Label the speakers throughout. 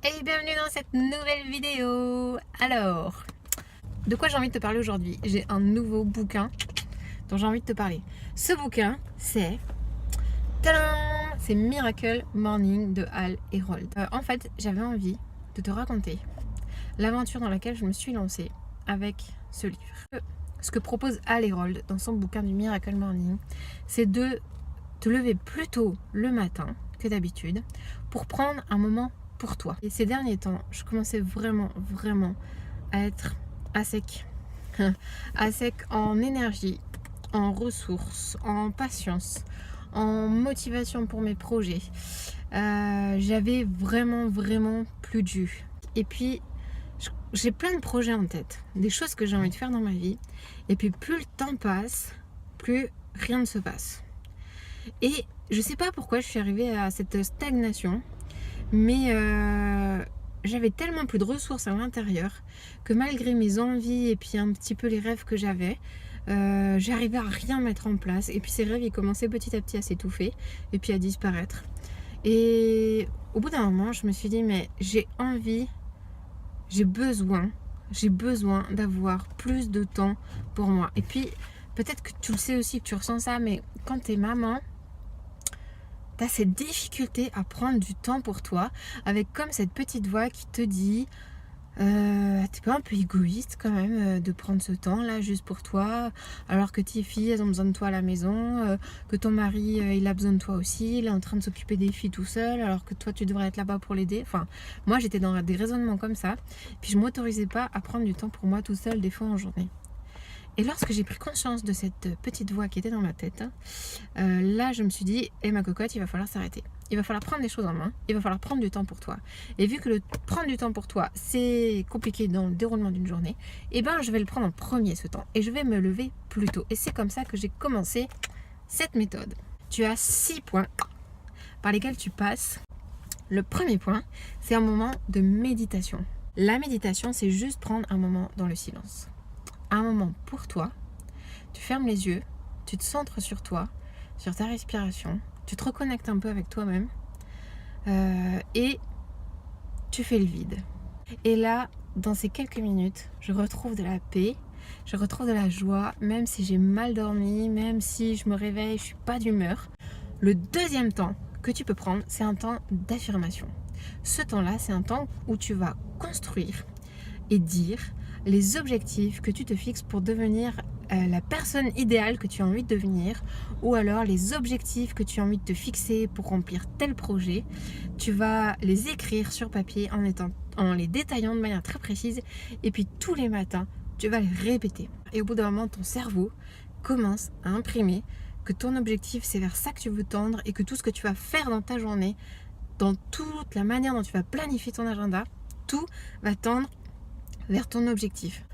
Speaker 1: Et bienvenue dans cette nouvelle vidéo. Alors, de quoi j'ai envie de te parler aujourd'hui? J'ai un nouveau bouquin dont j'ai envie de te parler. Ce bouquin, c'est Miracle Morning de Hal Herold. En fait, j'avais envie de te raconter l'aventure dans laquelle je me suis lancée avec ce livre. Ce que propose Hal Herold dans son bouquin du Miracle Morning, c'est de te lever plus tôt le matin que d'habitude pour prendre un moment pour toi. Et ces derniers temps, je commençais vraiment à être à sec. À sec en énergie, en ressources, en patience, en motivation pour mes projets. J'avais vraiment plus de jus. Et puis, j'ai plein de projets en tête, des choses que j'ai envie de faire dans ma vie. Et puis, plus le temps passe, plus rien ne se passe. Et je sais pas pourquoi je suis arrivée à cette stagnation, mais j'avais tellement plus de ressources à l'intérieur que malgré mes envies et puis un petit peu les rêves que j'avais, j'arrivais à rien mettre en place. Et puis ces rêves, ils commençaient petit à petit à s'étouffer et puis à disparaître. Et au bout d'un moment, je me suis dit, mais j'ai besoin d'avoir plus de temps pour moi. Et puis, peut-être que tu le sais aussi, que tu ressens ça, mais quand t'es maman, t'as cette difficulté à prendre du temps pour toi, avec comme cette petite voix qui te dit t'es pas un peu égoïste quand même de prendre ce temps là juste pour toi, alors que tes filles elles ont besoin de toi à la maison, que ton mari il a besoin de toi aussi, il est en train de s'occuper des filles tout seul, alors que toi tu devrais être là-bas pour l'aider. Enfin, moi j'étais dans des raisonnements comme ça, puis je m'autorisais pas à prendre du temps pour moi tout seul des fois en journée. Et lorsque j'ai pris conscience de cette petite voix qui était dans ma tête, là je me suis dit, ma cocotte, il va falloir s'arrêter. Il va falloir prendre les choses en main, il va falloir prendre du temps pour toi. Et vu que prendre du temps pour toi, c'est compliqué dans le déroulement d'une journée, je vais le prendre en premier ce temps. Et je vais me lever plus tôt. Et c'est comme ça que j'ai commencé cette méthode. Tu as 6 points par lesquels tu passes. Le premier point, c'est un moment de méditation. La méditation, c'est juste prendre un moment dans le silence. Un moment pour toi, tu fermes les yeux, tu te centres sur toi, sur ta respiration, tu te reconnectes un peu avec toi-même et tu fais le vide. Et là, dans ces quelques minutes, je retrouve de la paix, je retrouve de la joie, même si j'ai mal dormi, même si je me réveille, je suis pas d'humeur. Le deuxième temps que tu peux prendre, c'est un temps d'affirmation. Ce temps-là, c'est un temps où tu vas construire et dire les objectifs que tu te fixes pour devenir la personne idéale que tu as envie de devenir, ou alors les objectifs que tu as envie de te fixer pour remplir tel projet. Tu vas les écrire sur papier en les détaillant de manière très précise, et puis tous les matins tu vas les répéter. Et au bout d'un moment, ton cerveau commence à imprimer que ton objectif, c'est vers ça que tu veux tendre, et que tout ce que tu vas faire dans ta journée, dans toute la manière dont tu vas planifier ton agenda, tout va tendre vers ton objectif.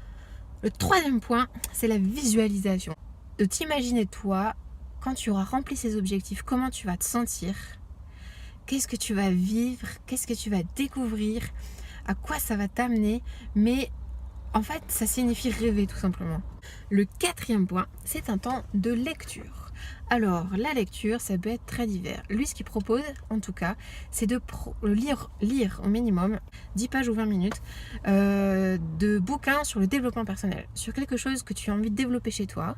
Speaker 1: Le troisième point, c'est la visualisation. De t'imaginer toi, quand tu auras rempli ces objectifs, comment tu vas te sentir, qu'est-ce que tu vas vivre, qu'est-ce que tu vas découvrir, à quoi ça va t'amener, mais en fait, ça signifie rêver tout simplement. Le quatrième point, c'est un temps de lecture. Alors, la lecture, ça peut être très divers. Lui, ce qu'il propose, en tout cas, c'est de lire au minimum 10 pages ou 20 minutes de bouquins sur le développement personnel, sur quelque chose que tu as envie de développer chez toi,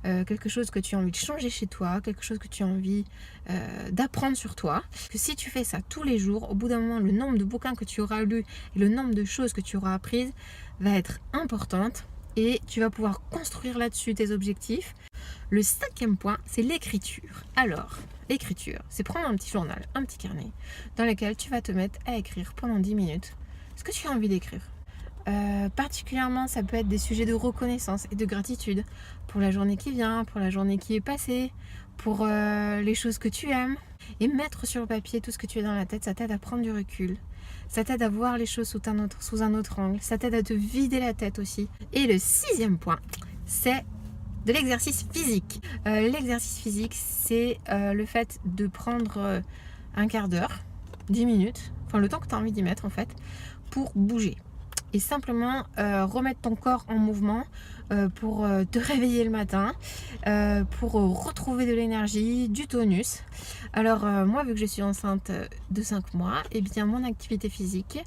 Speaker 1: quelque chose que tu as envie de changer chez toi, quelque chose que tu as envie d'apprendre sur toi. Que si tu fais ça tous les jours, au bout d'un moment, le nombre de bouquins que tu auras lus et le nombre de choses que tu auras apprises va être importante, et tu vas pouvoir construire là-dessus tes objectifs. Le cinquième point, c'est l'écriture. Alors, l'écriture, c'est prendre un petit journal, un petit carnet, dans lequel tu vas te mettre à écrire pendant 10 minutes ce que tu as envie d'écrire. Particulièrement, ça peut être des sujets de reconnaissance et de gratitude pour la journée qui vient, pour la journée qui est passée, pour les choses que tu aimes. Et mettre sur le papier tout ce que tu as dans la tête, ça t'aide à prendre du recul. Ça t'aide à voir les choses sous un autre angle. Ça t'aide à te vider la tête aussi. Et le sixième point, c'est de l'exercice physique. L'exercice physique, c'est le fait de prendre un quart d'heure, 10 minutes, enfin le temps que tu as envie d'y mettre en fait, pour bouger. et simplement remettre ton corps en mouvement pour te réveiller le matin, pour retrouver de l'énergie, du tonus. Alors moi, vu que je suis enceinte de 5 mois, et bien mon activité physique,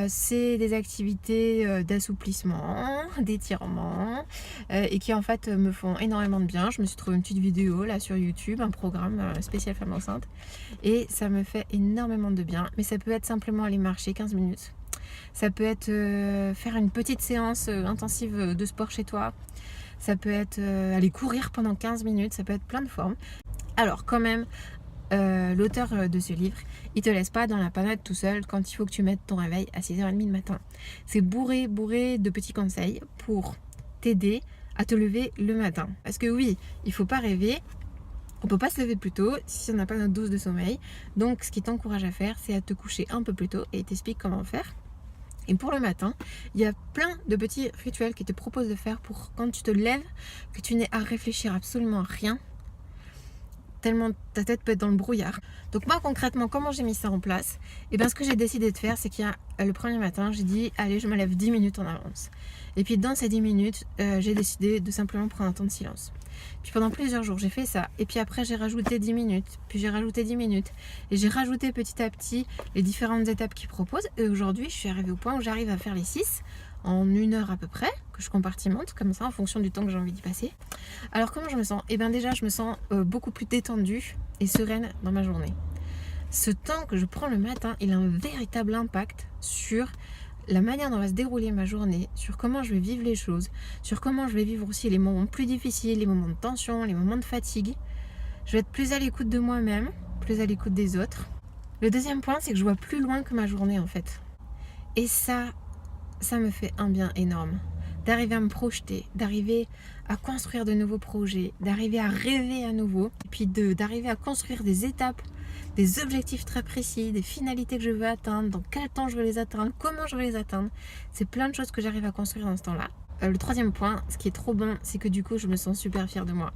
Speaker 1: c'est des activités d'assouplissement, d'étirement, et qui en fait me font énormément de bien. Je me suis trouvé une petite vidéo là sur YouTube, un programme spécial femme enceinte, et ça me fait énormément de bien. Mais ça peut être simplement aller marcher 15 minutes. Ça peut être faire une petite séance intensive de sport chez toi. Ça peut être aller courir pendant 15 minutes. Ça peut être plein de formes. Alors quand même, l'auteur de ce livre, il te laisse pas dans la panade tout seul quand il faut que tu mettes ton réveil à 6h30 le matin. C'est bourré de petits conseils pour t'aider à te lever le matin. Parce que oui, il faut pas rêver. On peut pas se lever plus tôt si on n'a pas notre dose de sommeil. Donc ce qui t'encourage à faire, c'est à te coucher un peu plus tôt et il t'explique comment faire. Et pour le matin, il y a plein de petits rituels qui te proposent de faire pour quand tu te lèves, que tu n'aies à réfléchir absolument à rien, tellement ta tête peut être dans le brouillard. Donc moi concrètement, comment j'ai mis ça en place? Et bien ce que j'ai décidé de faire, c'est qu'il y a le premier matin, j'ai dit allez, je me lève 10 minutes en avance. Et puis dans ces 10 minutes, j'ai décidé de simplement prendre un temps de silence. Puis pendant plusieurs jours, j'ai fait ça. Et puis après, j'ai rajouté 10 minutes. Puis j'ai rajouté 10 minutes. Et j'ai rajouté petit à petit les différentes étapes qu'ils proposent. Et aujourd'hui, je suis arrivée au point où j'arrive à faire les 6 en 1 heure à peu près, que je compartimente comme ça en fonction du temps que j'ai envie d'y passer. Alors comment je me sens? Eh bien déjà, je me sens beaucoup plus détendue et sereine dans ma journée. Ce temps que je prends le matin, il a un véritable impact sur la manière dont va se dérouler ma journée, sur comment je vais vivre les choses, sur comment je vais vivre aussi les moments plus difficiles, les moments de tension, les moments de fatigue. Je vais être plus à l'écoute de moi-même, plus à l'écoute des autres. Le deuxième point, c'est que je vois plus loin que ma journée en fait. Et ça me fait un bien énorme. D'arriver à me projeter, d'arriver à construire de nouveaux projets, d'arriver à rêver à nouveau, et puis d'arriver à construire des étapes, des objectifs très précis, des finalités que je veux atteindre, dans quel temps je veux les atteindre, comment je veux les atteindre. C'est plein de choses que j'arrive à construire dans ce temps-là. Le troisième point, ce qui est trop bon, c'est que du coup, je me sens super fière de moi.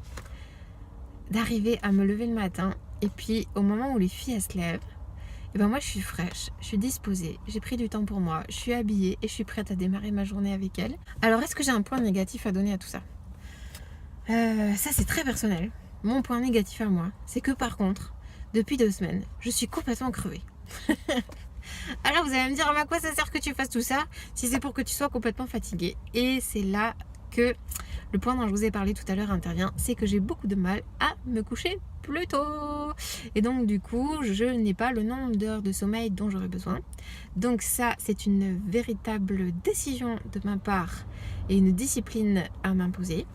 Speaker 1: D'arriver à me lever le matin, et puis au moment où les filles elles se lèvent, et ben moi je suis fraîche, je suis disposée, j'ai pris du temps pour moi, je suis habillée et je suis prête à démarrer ma journée avec elles. Alors est-ce que j'ai un point négatif à donner à tout ça? Ça c'est très personnel. Mon point négatif à moi, c'est que par contre, depuis 2 semaines, je suis complètement crevée. Alors vous allez me dire, à quoi ça sert que tu fasses tout ça si c'est pour que tu sois complètement fatiguée? Et c'est là que le point dont je vous ai parlé tout à l'heure intervient, c'est que j'ai beaucoup de mal à me coucher plus tôt. Et donc du coup, je n'ai pas le nombre d'heures de sommeil dont j'aurais besoin. Donc ça, c'est une véritable décision de ma part et une discipline à m'imposer.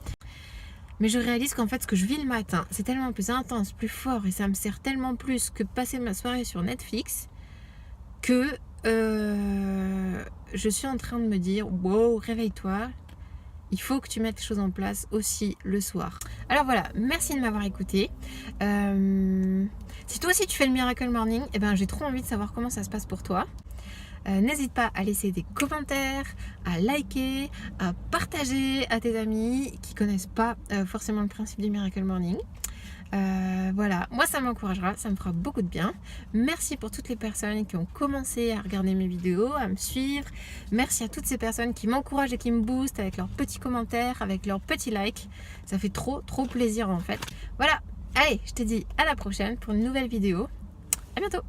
Speaker 1: Mais je réalise qu'en fait, ce que je vis le matin, c'est tellement plus intense, plus fort, et ça me sert tellement plus que passer ma soirée sur Netflix, que je suis en train de me dire, wow, réveille-toi, il faut que tu mettes les choses en place aussi le soir. Alors voilà, merci de m'avoir écouté. Si toi aussi tu fais le Miracle Morning, eh ben, j'ai trop envie de savoir comment ça se passe pour toi. N'hésite pas à laisser des commentaires, à liker, à partager à tes amis qui connaissent pas forcément le principe du Miracle Morning. Voilà, moi ça m'encouragera, ça me fera beaucoup de bien. Merci pour toutes les personnes qui ont commencé à regarder mes vidéos, à me suivre. Merci à toutes ces personnes qui m'encouragent et qui me boostent avec leurs petits commentaires, avec leurs petits likes. Ça fait trop plaisir en fait. Voilà, allez, je te dis à la prochaine pour une nouvelle vidéo. À bientôt.